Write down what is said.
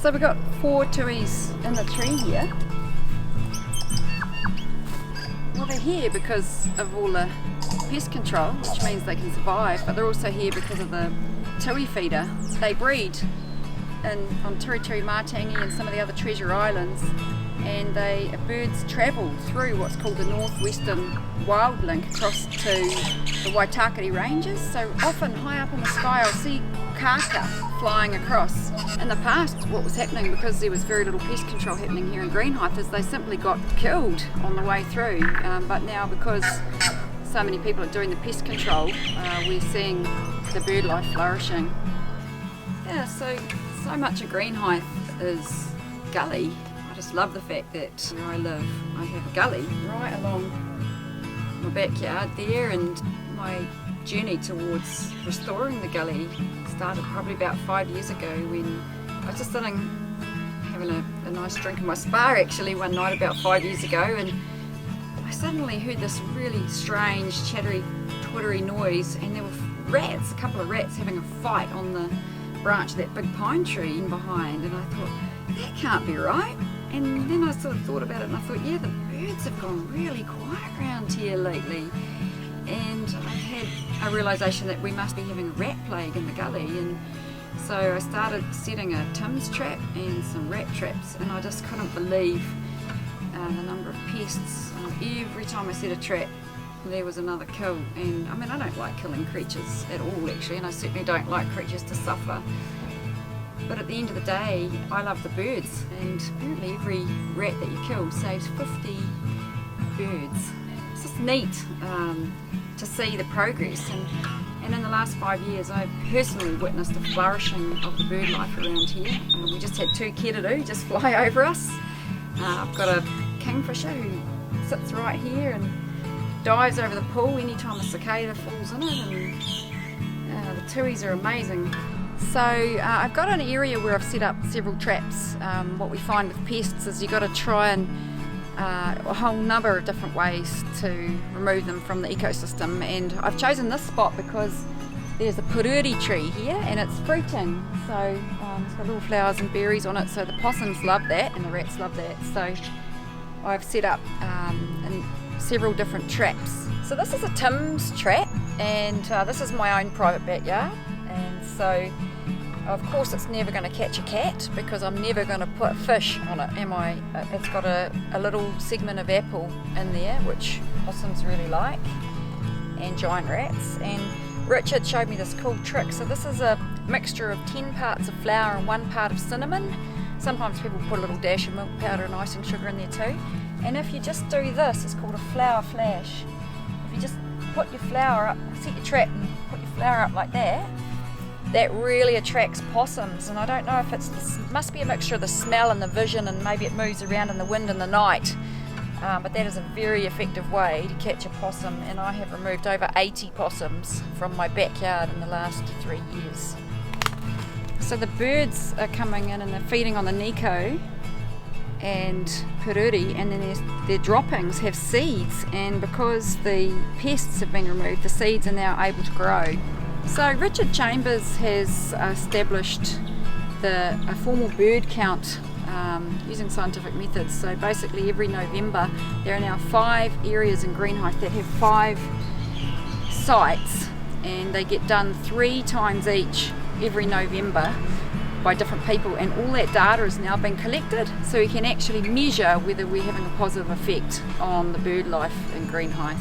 So we've got 4 tuis in the tree here. Well, they're here because of all the pest control, which means they can survive, but they're also here because of the tui feeder. They breed on Turi Matangi and some of the other treasure islands, and birds travel through what's called the northwestern wild link across to the Waitakere Ranges. So often high up in the sky I'll see kaka flying across. In the past, what was happening, because there was very little pest control happening here in Greenhithe, is they simply got killed on the way through. But now, because so many people are doing the pest control, we're seeing the bird life flourishing. Yeah, so much of Greenhithe is gully. I just love the fact that where I live, I have a gully right along my backyard there, and my journey towards restoring the gully started probably about 5 years ago, when I was just sitting having a nice drink in my spa actually one night about 5 years ago, and I suddenly heard this really strange chattery twittery noise, and there were rats, a couple of rats having a fight on the branch of that big pine tree in behind, and I thought, that can't be right. And then I sort of thought about it, and I thought, yeah, the birds have gone really quiet around here lately. And I had a realisation that we must be having a rat plague in the gully, and so I started setting a Tim's trap and some rat traps, and I just couldn't believe the number of pests. Every time I set a trap, there was another kill. And I mean, I don't like killing creatures at all actually, and I certainly don't like creatures to suffer. But at the end of the day, I love the birds, and apparently every rat that you kill saves 50 birds. It's just neat to see the progress, and in the last 5 years I've personally witnessed a flourishing of the bird life around here. We just had 2 keriru just fly over us. I've got a kingfisher who sits right here and dives over the pool anytime a cicada falls in it, and the tuis are amazing. So I've got an area where I've set up several traps. What we find with pests is you've got to try and a whole number of different ways to remove them from the ecosystem, and I've chosen this spot because there's a pururi tree here and it's fruiting, so it's got little flowers and berries on it, so the possums love that and the rats love that. So I've set up in several different traps. So this is a Tim's trap, and this is my own private backyard, and so of course it's never going to catch a cat because I'm never going to put fish on it, am I? It's got a little segment of apple in there, which possums really like, and giant rats. And Richard showed me this cool trick. So this is a mixture of 10 parts of flour and 1 part of cinnamon. Sometimes people put a little dash of milk powder and icing sugar in there too. And if you just do this, it's called a flour flash. If you just put your flour up, set your trap and put your flour up like that, that really attracts possums. And I don't know if must be a mixture of the smell and the vision, and maybe it moves around in the wind in the night. But that is a very effective way to catch a possum, and I have removed over 80 possums from my backyard in the last 3 years. So the birds are coming in and they're feeding on the Nico and pururi, and then their droppings have seeds, and because the pests have been removed, the seeds are now able to grow. So Richard Chambers has established a formal bird count using scientific methods. So basically every November there are now 5 areas in Greenhithe that have 5 sites, and they get done 3 times each every November by different people, and all that data has now been collected, so we can actually measure whether we're having a positive effect on the bird life in Greenhithe.